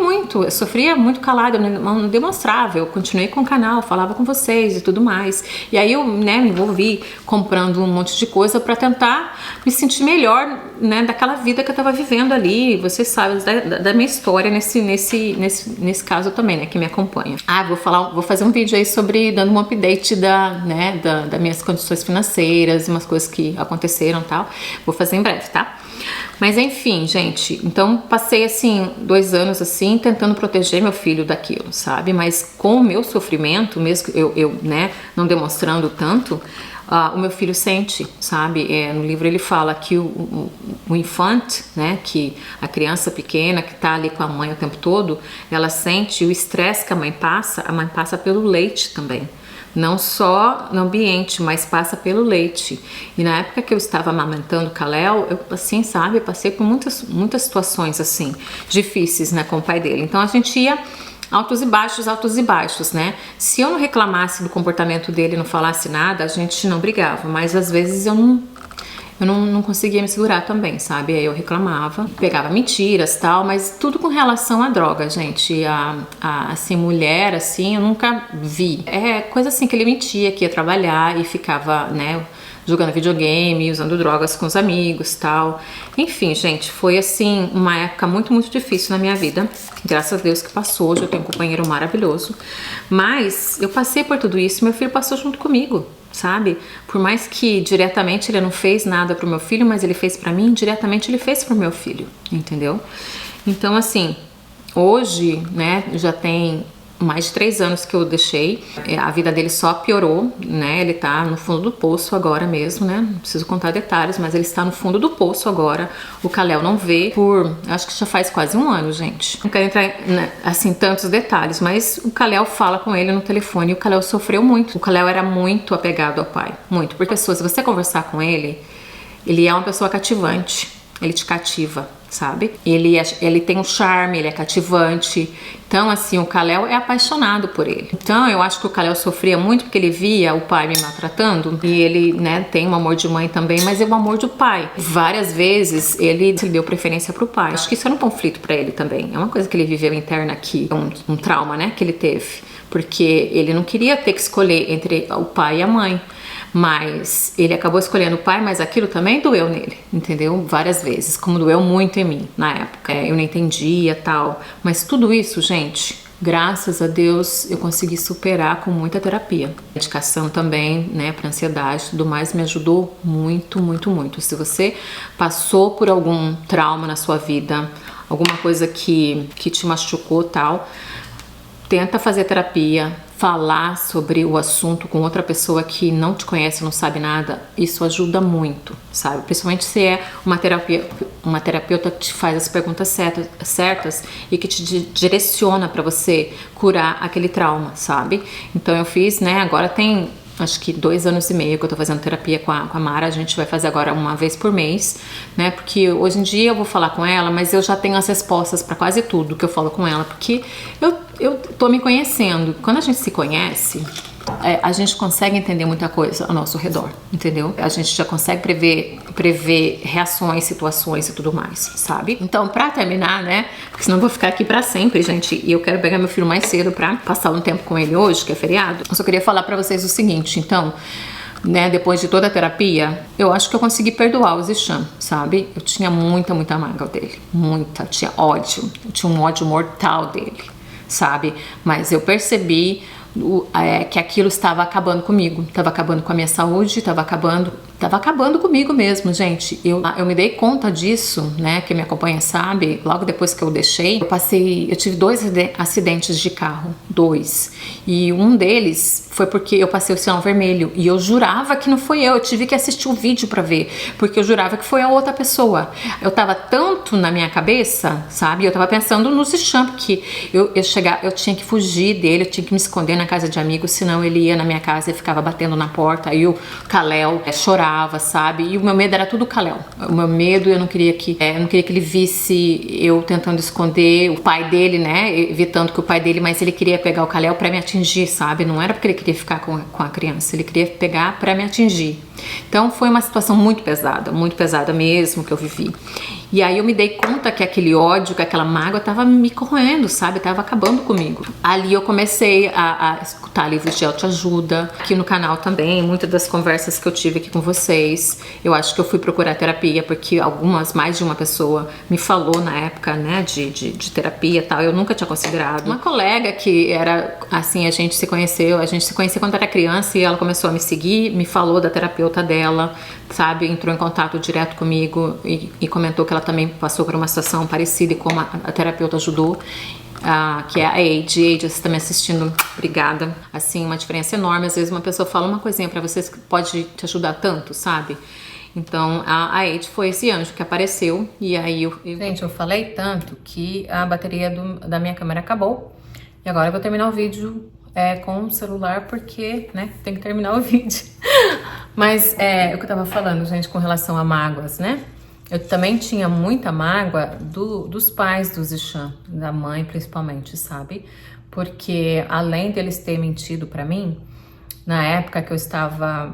muito calada, eu não demonstrava. Eu continuei com o canal, falava com vocês e tudo mais. E aí eu, né, me envolvi comprando um monte de coisa pra tentar me sentir melhor, né, daquela vida que eu tava vivendo ali. Vocês sabem da minha história nesse caso também, né, que me acompanha. Vou fazer um vídeo aí sobre dando um update das minhas condições financeiras, umas coisas que aconteceram e tal. Vou fazer em breve, tá? Mas enfim, gente, então passei assim 2 anos assim tentando proteger meu filho daquilo, sabe? Mas com o meu sofrimento, mesmo eu né, não demonstrando tanto, o meu filho sente, sabe? No livro ele fala que o infante, né, que a criança pequena que tá ali com a mãe o tempo todo, ela sente o estresse que a mãe passa pelo leite também. Não só no ambiente, mas passa pelo leite. E na época que eu estava amamentando o Kalel, eu, assim, sabe, passei por muitas situações, assim, difíceis, né, com o pai dele. Então a gente ia altos e baixos, né? Se eu não reclamasse do comportamento dele, não falasse nada, a gente não brigava. Mas às vezes eu não conseguia me segurar também, sabe? Aí eu reclamava, pegava mentiras, tal, mas tudo com relação à droga, gente. Assim, mulher, assim, eu nunca vi. É coisa assim que ele mentia, que ia trabalhar e ficava, né, jogando videogame, usando drogas com os amigos, tal. Enfim, gente, foi assim uma época muito difícil na minha vida. Graças a Deus que passou, hoje eu tenho um companheiro maravilhoso. Mas eu passei por tudo isso e meu filho passou junto comigo, sabe? Por mais que diretamente ele não fez nada pro meu filho, mas ele fez pra mim, diretamente ele fez pro meu filho, entendeu? Então, assim, hoje, né, já tem mais de 3 anos que eu deixei, a vida dele só piorou, né, ele tá no fundo do poço agora mesmo, né, não preciso contar detalhes, mas ele está no fundo do poço agora, o Kalel não vê acho que já faz quase 1 ano, gente. Não quero entrar, né, assim, tantos detalhes, mas o Kalel fala com ele no telefone e o Kalel sofreu muito. O Kalel era muito apegado ao pai, muito, porque se você conversar com ele é uma pessoa cativante, ele te cativa, sabe? Ele tem um charme, ele é cativante. Então, assim, o Kalel é apaixonado por ele. Então, eu acho que o Kalel sofria muito porque ele via o pai me maltratando. E ele, né, tem um amor de mãe também, mas é o amor do pai. Várias vezes ele deu preferência pro pai. Acho que isso era um conflito pra ele também. É uma coisa que ele viveu interna aqui, um trauma, né, que ele teve. Porque ele não queria ter que escolher entre o pai e a mãe. Mas ele acabou escolhendo o pai, mas aquilo também doeu nele, entendeu? Várias vezes, como doeu muito em mim na época. Eu não entendia, tal. Mas tudo isso, gente, graças a Deus, eu consegui superar com muita terapia. Medicação também, né, para ansiedade, tudo mais, me ajudou muito. Se você passou por algum trauma na sua vida, alguma coisa que te machucou, tal, tenta fazer terapia, falar sobre o assunto com outra pessoa que não te conhece, não sabe nada. Isso ajuda muito, sabe? Principalmente se é uma terapeuta que te faz as perguntas certas e que te direciona para você curar aquele trauma, sabe? Então eu fiz, né? Agora tem acho que 2 anos e meio que eu tô fazendo terapia com a Mara. A gente vai fazer agora uma vez por mês, né? Porque hoje em dia eu vou falar com ela, mas eu já tenho as respostas para quase tudo que eu falo com ela, porque eu tô me conhecendo. Quando a gente se conhece, a gente consegue entender muita coisa ao nosso redor, entendeu? A gente já consegue prever reações, situações e tudo mais, sabe? Então, pra terminar, né? Porque senão eu vou ficar aqui pra sempre, gente. E eu quero pegar meu filho mais cedo pra passar um tempo com ele hoje, que é feriado. Eu só queria falar pra vocês o seguinte, então, né, depois de toda a terapia, eu acho que eu consegui perdoar o Zichan, sabe? Eu tinha muita mágoa dele. Muita. Eu tinha ódio. Eu tinha um ódio mortal dele, sabe? Mas eu percebi que aquilo estava acabando comigo, estava acabando com a minha saúde, estava acabando comigo mesmo, gente. Eu me dei conta disso, né? Quem me acompanha sabe, logo depois que eu deixei, eu tive 2 acidentes de carro, 2. E um deles foi porque eu passei o sinal vermelho e eu jurava que não foi eu tive que assistir o vídeo pra ver, porque eu jurava que foi a outra pessoa. Eu tava tanto na minha cabeça, sabe? Eu tava pensando no Zichan, porque eu tinha que fugir dele, eu tinha que me esconder na casa de amigos, senão ele ia na minha casa e ficava batendo na porta, aí o Kalel chorava, sabe? E o meu medo era tudo o Kalel. O meu medo, eu não queria que ele visse eu tentando esconder o pai dele, né? Evitando que o pai dele, mas ele queria pegar o Kalel pra me atingir, sabe? Não era porque ele queria ficar com a criança, ele queria pegar pra me atingir. Então foi uma situação muito pesada mesmo que eu vivi. E aí eu me dei conta que aquele ódio, que aquela mágoa tava me corroendo, sabe? Tava acabando comigo. Ali eu comecei a escutar livros de autoajuda, aqui no canal também, muitas das conversas que eu tive aqui com vocês. Eu acho que eu fui procurar terapia, porque mais de uma pessoa me falou na época, né, de terapia e tal. Eu nunca tinha considerado. Uma colega que era, assim, a gente se conheceu quando era criança e ela começou a me seguir, me falou da terapeuta dela, sabe? Entrou em contato direto comigo e comentou que ela também passou por uma situação parecida e como a terapeuta ajudou, que é a Age. Age, você tá me assistindo, obrigada. Assim, uma diferença enorme. Às vezes uma pessoa fala uma coisinha pra vocês que pode te ajudar tanto, sabe? Então, a Age foi esse anjo que apareceu e aí Gente, eu falei tanto que a bateria da minha câmera acabou e agora eu vou terminar o vídeo com o celular porque, né, tem que terminar o vídeo. Mas o que eu tava falando, gente, com relação a mágoas, né? Eu também tinha muita mágoa dos pais do Zichan, da mãe principalmente, sabe? Porque além deles terem mentido pra mim, na época que eu estava,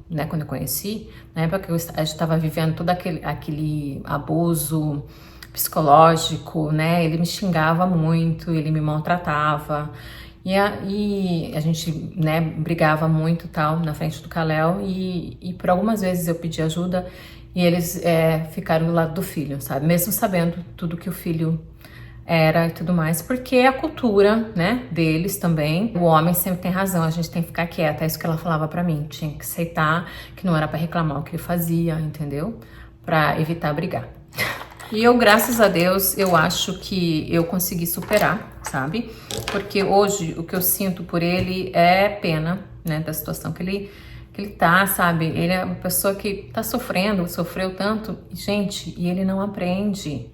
né, quando eu conheci, na época que eu estava vivendo todo aquele abuso psicológico, né? Ele me xingava muito, ele me maltratava. E a gente, né, brigava muito tal na frente do Kalel e por algumas vezes eu pedi ajuda e eles ficaram do lado do filho, sabe? Mesmo sabendo tudo que o filho era e tudo mais, porque é a cultura, né, deles também. O homem sempre tem razão, a gente tem que ficar quieta, é isso que ela falava pra mim. Tinha que aceitar que não era pra reclamar o que ele fazia, entendeu? Pra evitar brigar. E eu, graças a Deus, eu acho que eu consegui superar, sabe? Porque hoje o que eu sinto por ele é pena, né, da situação que ele tá, sabe? Ele é uma pessoa que tá sofreu tanto, gente, e ele não aprende,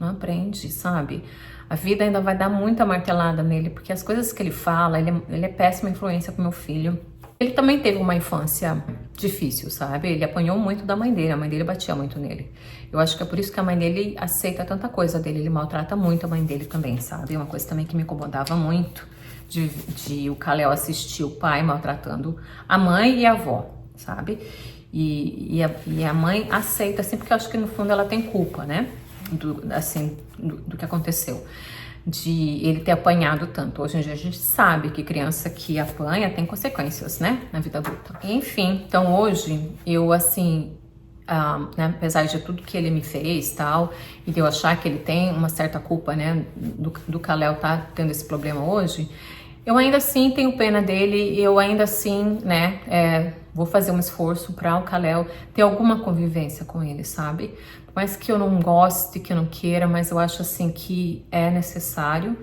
sabe? A vida ainda vai dar muita martelada nele, porque as coisas que ele fala, ele é péssima influência pro meu filho. Ele também teve uma infância difícil, sabe? Ele apanhou muito da mãe dele, a mãe dele batia muito nele. Eu acho que é por isso que a mãe dele aceita tanta coisa dele, ele maltrata muito a mãe dele também, sabe? Uma coisa também que me incomodava muito, de o Kalel assistir o pai maltratando a mãe e a avó, sabe? E a mãe aceita, assim, porque eu acho que no fundo ela tem culpa, né? Do que aconteceu, de ele ter apanhado tanto. Hoje em dia a gente sabe que criança que apanha tem consequências, né, na vida adulta. Enfim, então hoje eu, assim, né, apesar de tudo que ele me fez tal, e de eu achar que ele tem uma certa culpa, né, do Kalel tá tendo esse problema hoje, eu ainda assim tenho pena dele e eu ainda assim, né, vou fazer um esforço para o Kalel ter alguma convivência com ele, sabe? Mas que eu não goste, que eu não queira, mas eu acho assim que é necessário,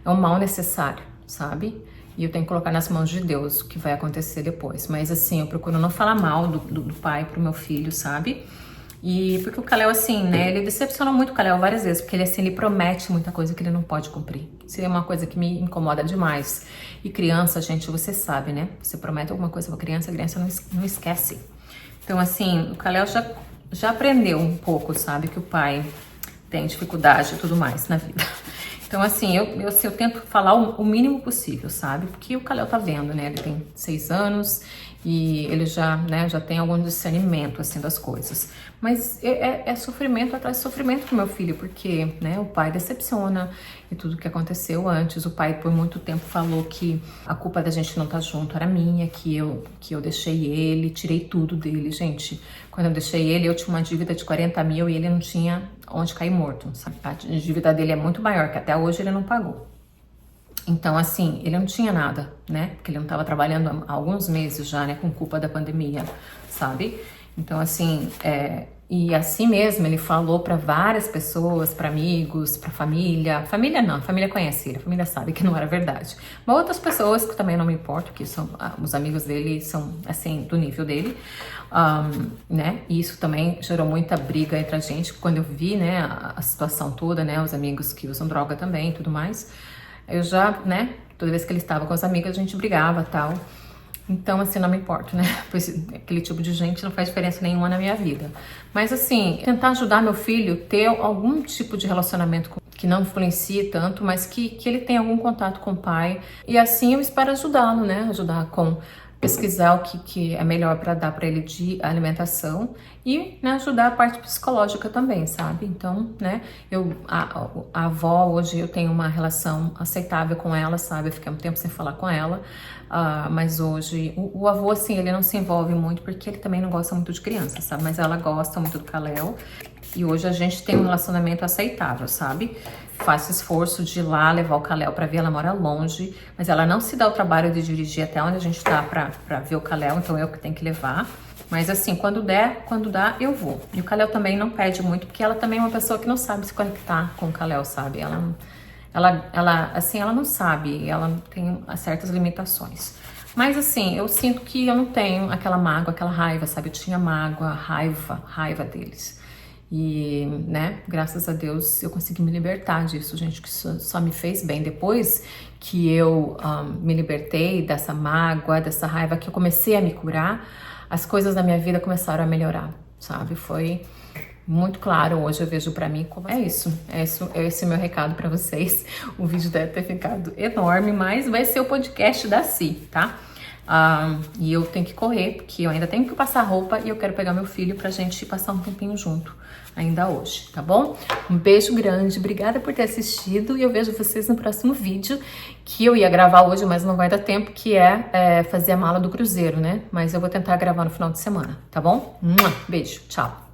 é um mal necessário, sabe? E eu tenho que colocar nas mãos de Deus o que vai acontecer depois. Mas assim, eu procuro não falar mal do pai pro meu filho, sabe? E porque o Kalel, assim, né, ele decepciona muito o Kalel várias vezes, porque ele, assim, ele promete muita coisa que ele não pode cumprir. Isso é uma coisa que me incomoda demais. E criança, gente, você sabe, né? Você promete alguma coisa pra criança, a criança não esquece. Então, assim, o Kalel já aprendeu um pouco, sabe, que o pai tem dificuldade e tudo mais na vida. Então, assim, eu tento falar o mínimo possível, sabe? Porque o Kalel tá vendo, né? Ele tem 6 anos e ele já, né, já tem algum discernimento, assim, das coisas. Mas é sofrimento atrás de sofrimento pro meu filho, porque, né, o pai decepciona e tudo que aconteceu antes. O pai, por muito tempo, falou que a culpa da gente não estar junto era minha, que eu deixei ele, tirei tudo dele. Gente, quando eu deixei ele, eu tinha uma dívida de 40 mil e ele não tinha onde cair morto, sabe? A dívida dele é muito maior, que até hoje ele não pagou. Então, assim, ele não tinha nada, né? Porque ele não estava trabalhando há alguns meses já, né? Com culpa da pandemia, sabe? Então, assim, e assim mesmo ele falou para várias pessoas, para amigos, para família. Família não, a família conhece ele, a família sabe que não era verdade. Mas outras pessoas que também não me importo, que são os amigos dele, são assim, do nível dele, né? E isso também gerou muita briga entre a gente quando eu vi, né, a situação toda, né? Os amigos que usam droga também e tudo mais. Eu já, né, toda vez que ele estava com as amigas, a gente brigava e tal. Então, assim, não me importo, né? Pois aquele tipo de gente não faz diferença nenhuma na minha vida. Mas, assim, tentar ajudar meu filho a ter algum tipo de relacionamento que não influencie tanto, mas que ele tenha algum contato com o pai. E assim eu espero ajudá-lo, né? Ajudar com pesquisar o que é melhor para dar para ele de alimentação e, né, ajudar a parte psicológica também, sabe? Então, né, a avó, hoje eu tenho uma relação aceitável com ela, sabe? Eu fiquei um tempo sem falar com ela, mas hoje o avô, assim, ele não se envolve muito porque ele também não gosta muito de criança, sabe? Mas ela gosta muito do Kalel. E hoje a gente tem um relacionamento aceitável, sabe? Faço esforço de ir lá levar o Kalel pra ver, ela mora longe, mas ela não se dá o trabalho de dirigir até onde a gente tá pra ver o Kalel, então eu que tenho que levar. Mas assim, quando dá, eu vou. E o Kalel também não pede muito, porque ela também é uma pessoa que não sabe se conectar com o Kalel, sabe? Ela não sabe, ela tem certas limitações. Mas assim, eu sinto que eu não tenho aquela mágoa, aquela raiva, sabe? Eu tinha mágoa, raiva deles. E, né, graças a Deus eu consegui me libertar disso, gente, que só me fez bem. Depois que eu me libertei dessa mágoa, dessa raiva, que eu comecei a me curar, as coisas da minha vida começaram a melhorar, sabe? Foi muito claro, hoje eu vejo pra mim como esse é o meu recado pra vocês. O vídeo deve ter ficado enorme, mas vai ser o podcast da Si, tá? E eu tenho que correr, porque eu ainda tenho que passar roupa e eu quero pegar meu filho pra gente passar um tempinho junto, ainda hoje, tá bom? Um beijo grande, obrigada por ter assistido e eu vejo vocês no próximo vídeo, que eu ia gravar hoje, mas não vai dar tempo, que é fazer a mala do cruzeiro, né? Mas eu vou tentar gravar no final de semana, tá bom? Beijo, tchau!